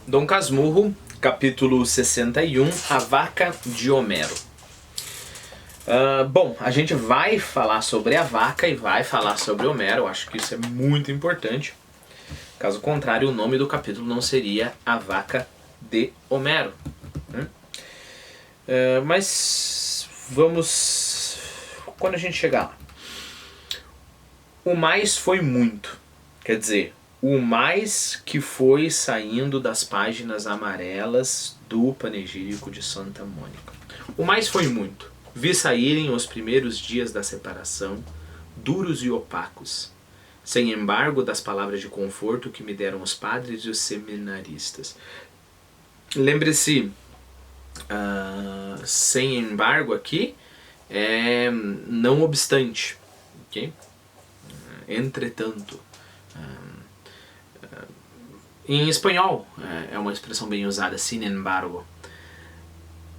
Dom Casmurro, capítulo 61, A Vaca de Homero. Bom, a gente vai falar sobre a vaca e vai falar sobre Homero. Eu acho que isso é muito importante. Caso contrário, o nome do capítulo não seria A Vaca de Homero, né? Mas vamos... Quando a gente chegar lá. O mais foi muito. Quer dizer, o mais que foi saindo das páginas amarelas do panegírico de Santa Mônica. O mais foi muito. Vi saírem os primeiros dias da separação, duros e opacos, sem embargo das palavras de conforto que me deram os padres e os seminaristas. Lembre-se, sem embargo aqui é não obstante, ok? Entretanto. Em espanhol é uma expressão bem usada, sin embargo.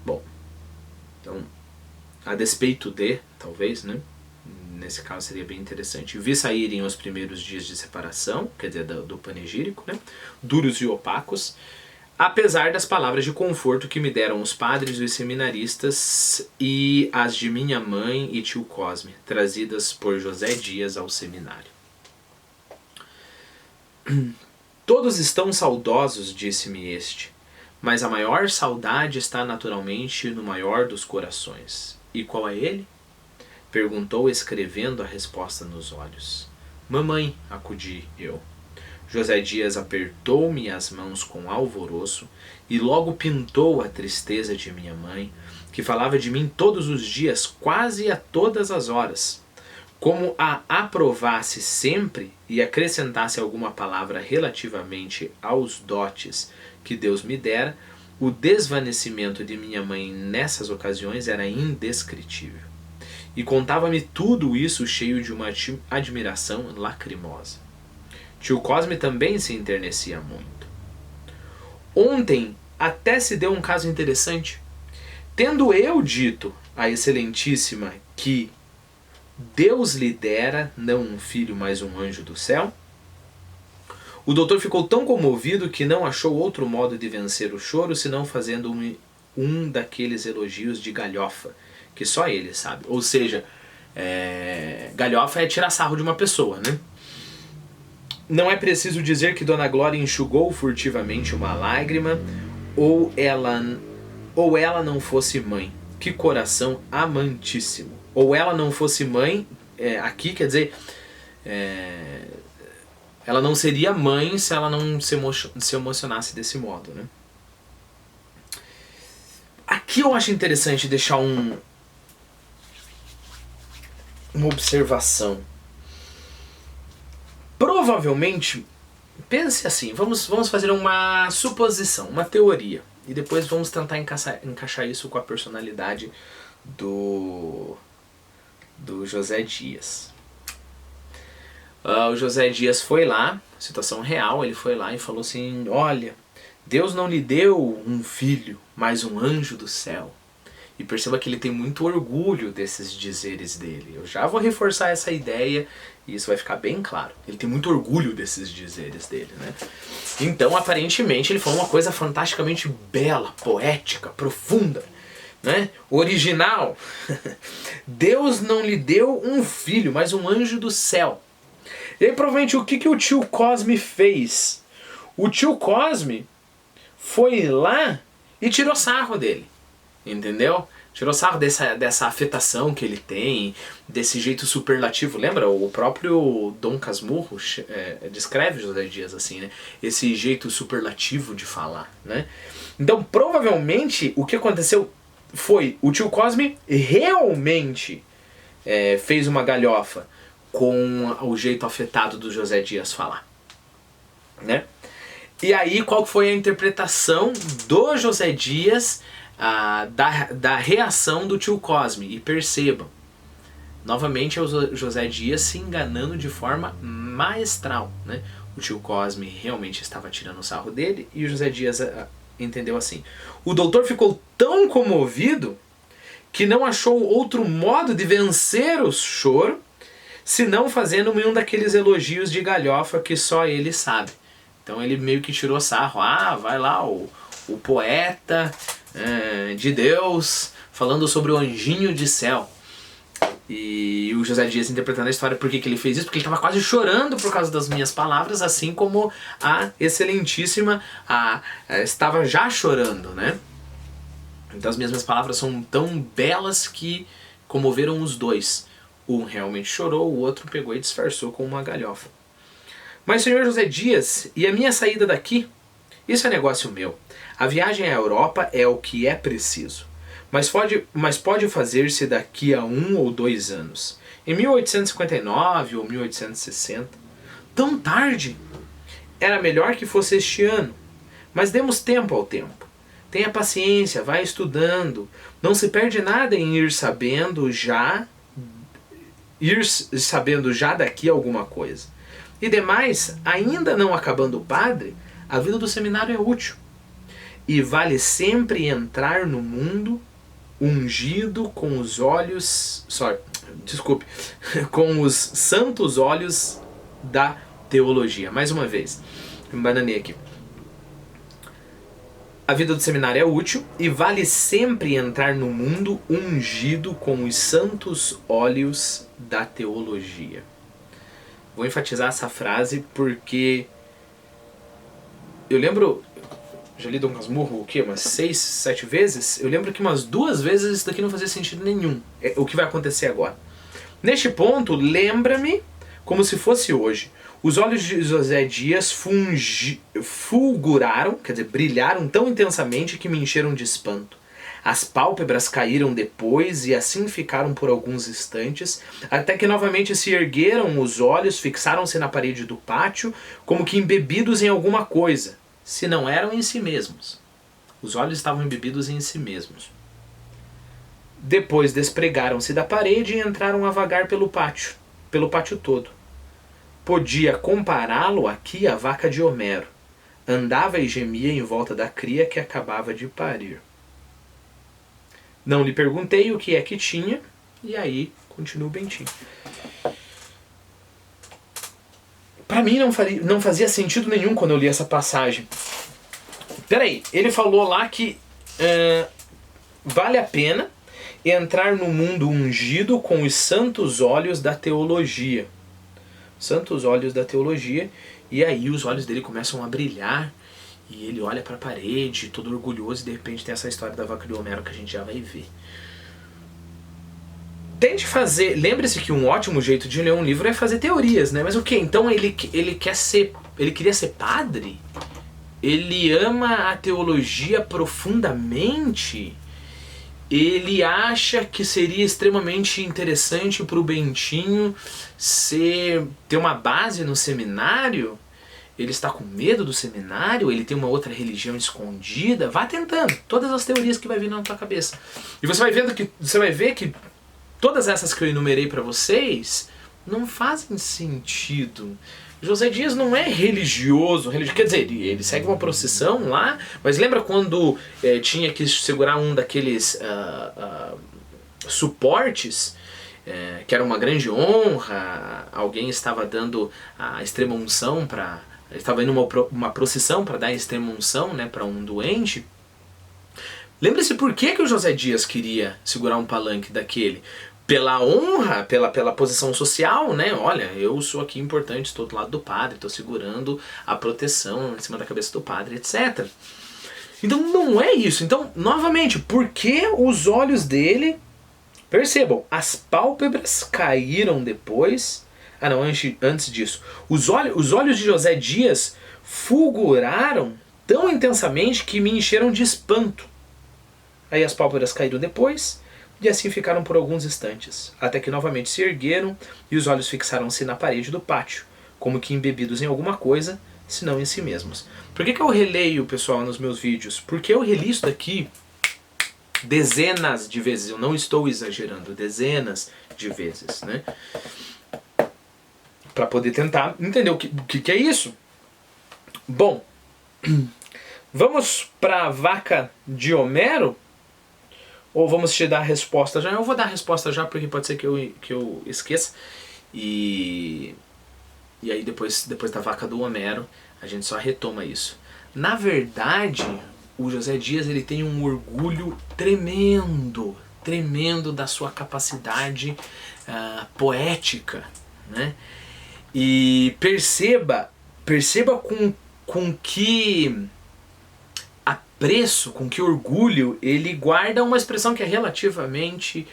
Bom, então, a despeito de, talvez, né? Nesse caso seria bem interessante. Vi saírem os primeiros dias de separação, quer dizer, do panegírico, né? Duros e opacos, apesar das palavras de conforto que me deram os padres e os seminaristas e as de minha mãe e tio Cosme, trazidas por José Dias ao seminário. Todos estão saudosos, disse-me este, mas a maior saudade está naturalmente no maior dos corações. E qual é ele? Perguntou, escrevendo a resposta nos olhos. Mamãe, acudi eu. José Dias apertou-me as mãos com alvoroço e logo pintou a tristeza de minha mãe, que falava de mim todos os dias, quase a todas as horas. Como a aprovasse sempre e acrescentasse alguma palavra relativamente aos dotes que Deus me dera, o desvanecimento de minha mãe nessas ocasiões era indescritível. E contava-me tudo isso cheio de uma admiração lacrimosa. Tio Cosme também se enternecia muito. Ontem até se deu um caso interessante. Tendo eu dito à Excelentíssima que Deus lhe dera, não um filho, mas um anjo do céu, o doutor ficou tão comovido que não achou outro modo de vencer o choro senão fazendo um daqueles elogios de galhofa, que só ele sabe. Ou seja, galhofa é tirar sarro de uma pessoa, né? Não é preciso dizer que Dona Glória enxugou furtivamente uma lágrima, ou ela não fosse mãe. Que coração amantíssimo. Ou ela não fosse mãe, aqui quer dizer, ela não seria mãe se ela não se emocionasse desse modo, né? Aqui eu acho interessante deixar uma observação. Provavelmente, pense assim, vamos fazer uma suposição, uma teoria, e depois vamos tentar encaixar isso com a personalidade do José Dias. O José Dias foi lá, situação real, ele foi lá e falou assim: olha, Deus não lhe deu um filho, mas um anjo do céu. E perceba que ele tem muito orgulho desses dizeres dele. Eu já vou reforçar essa ideia e isso vai ficar bem claro. Ele tem muito orgulho desses dizeres dele, né? Então, aparentemente, ele falou uma coisa fantasticamente bela, poética, profunda, né? Original. Deus não lhe deu um filho, mas um anjo do céu. E aí, provavelmente, o que o tio Cosme fez? O tio Cosme foi lá e tirou sarro dele. Entendeu? Tirou sarro dessa afetação que ele tem, desse jeito superlativo. Lembra? O próprio Dom Casmurro descreve José Dias assim, né? Esse jeito superlativo de falar, né? Então, provavelmente, o que aconteceu foi o tio Cosme realmente fez uma galhofa com o jeito afetado do José Dias falar, né? E aí, qual foi a interpretação do José Dias da reação do tio Cosme? E percebam, novamente é o José Dias se enganando de forma maestral, né? O tio Cosme realmente estava tirando o sarro dele e o José Dias entendeu assim. O doutor ficou tão comovido que não achou outro modo de vencer o choro senão fazendo um daqueles elogios de galhofa que só ele sabe. Então ele meio que tirou sarro. Ah, vai lá o poeta de Deus falando sobre o anjinho de céu. E o José Dias interpretando a história, por que ele fez isso? Porque ele estava quase chorando por causa das minhas palavras, assim como a excelentíssima estava já chorando, né? Então as minhas palavras são tão belas que comoveram os dois. Um realmente chorou, o outro pegou e disfarçou com uma galhofa. Mas, senhor José Dias, e a minha saída daqui? Isso é negócio meu. A viagem à Europa é o que é preciso. Mas pode fazer-se daqui a 1 ou 2 anos. Em 1859 ou 1860. Tão tarde? Era melhor que fosse este ano. Mas demos tempo ao tempo. Tenha paciência, vá estudando. Não se perde nada em ir sabendo já daqui alguma coisa. E demais, ainda não acabando o padre, a vida do seminário é útil. E vale sempre entrar no mundo ungido com os olhos... com os santos olhos da teologia. Mais uma vez, me bananei aqui. A vida do seminário é útil e vale sempre entrar no mundo ungido com os santos óleos da teologia. Vou enfatizar essa frase porque eu lembro, já li Dom Casmurro o quê? Umas 6, 7 vezes? Eu lembro que umas 2 vezes isso daqui não fazia sentido nenhum. É o que vai acontecer agora. Neste ponto, lembra-me como se fosse hoje. Os olhos de José Dias fulguraram, quer dizer, brilharam tão intensamente que me encheram de espanto. As pálpebras caíram depois e assim ficaram por alguns instantes, até que novamente se ergueram os olhos, fixaram-se na parede do pátio, como que embebidos em alguma coisa, se não eram em si mesmos. Os olhos estavam embebidos em si mesmos. Depois despregaram-se da parede e entraram a vagar pelo pátio todo. Podia compará-lo aqui à vaca de Homero. Andava e gemia em volta da cria que acabava de parir. Não lhe perguntei o que é que tinha, e aí continua o Bentinho. Para mim não fazia sentido nenhum quando eu li essa passagem. Peraí, ele falou lá que vale a pena entrar no mundo ungido com os santos olhos da teologia. Santos olhos da teologia, e aí os olhos dele começam a brilhar, e ele olha para a parede, todo orgulhoso, e de repente tem essa história da vaca de Homero que a gente já vai ver. Tente fazer, lembre-se que um ótimo jeito de ler um livro é fazer teorias, né? Mas o que? Então ele queria ser padre? Ele ama a teologia profundamente? Ele acha que seria extremamente interessante para o Bentinho ter uma base no seminário? Ele está com medo do seminário? Ele tem uma outra religião escondida? Vá tentando todas as teorias que vai vir na tua cabeça. E você vai ver que todas essas que eu enumerei para vocês não fazem sentido. José Dias não é religioso, quer dizer, ele segue uma procissão lá, mas lembra quando tinha que segurar um daqueles suportes, que era uma grande honra, alguém estava dando a extrema unção ele estava indo uma procissão para dar a extrema unção, né, para um doente. Lembre-se por que o José Dias queria segurar um palanque daquele? Pela honra, pela posição social, né? Olha, eu sou aqui importante, estou do lado do padre, estou segurando a proteção em cima da cabeça do padre, etc. Então não é isso. Então, novamente, por que os olhos dele... Percebam, as pálpebras caíram depois... Ah não, antes disso. Os olhos de José Dias fulguraram tão intensamente que me encheram de espanto. Aí as pálpebras caíram depois... E assim ficaram por alguns instantes, até que novamente se ergueram e os olhos fixaram-se na parede do pátio, como que embebidos em alguma coisa, se não em si mesmos. Por que eu releio, pessoal, nos meus vídeos? Porque eu reli isso daqui dezenas de vezes, eu não estou exagerando, dezenas de vezes, né? Para poder tentar entender o que é isso. Bom, vamos para a vaca de Homero? Ou vamos te dar a resposta já? Eu vou dar a resposta já, porque pode ser que eu esqueça. E aí depois da vaca do Homero, A gente só retoma isso. Na verdade, o José Dias ele tem um orgulho tremendo, tremendo da sua capacidade poética, né? E perceba com que apreço, com que orgulho ele guarda uma expressão que é relativamente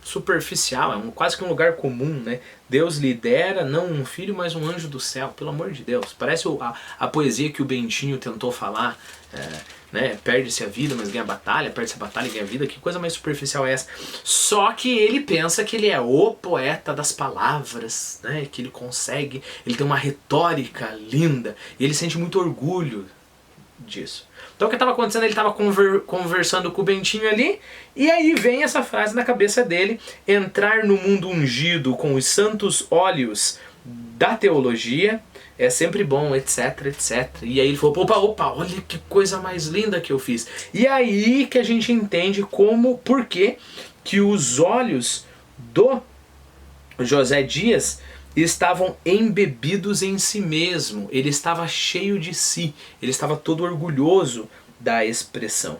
superficial, é quase que um lugar comum, né? Deus lhe dera não um filho, mas um anjo do céu, pelo amor de Deus. Parece a poesia que o Bentinho tentou falar, né? Perde-se a vida, mas ganha a batalha, perde-se a batalha e ganha a vida. Que coisa mais superficial é essa? Só que ele pensa que ele é o poeta das palavras, né? Que ele consegue, ele tem uma retórica linda, e ele sente muito orgulho disso. Então o que estava acontecendo? Ele estava conversando com o Bentinho ali, e aí vem essa frase na cabeça dele: entrar no mundo ungido com os santos óleos da teologia é sempre bom, etc, etc. E aí ele falou: opa, olha que coisa mais linda que eu fiz. E aí que a gente entende por que os olhos do José Dias estavam embebidos em si mesmo, ele estava cheio de si, ele estava todo orgulhoso da expressão.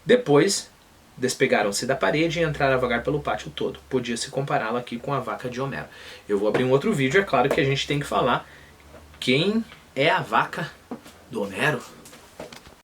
Depois, despegaram-se da parede e entraram a vagar pelo pátio todo. Podia-se compará-lo aqui com a vaca de Homero. Eu vou abrir um outro vídeo, é claro que a gente tem que falar quem é a vaca do Homero.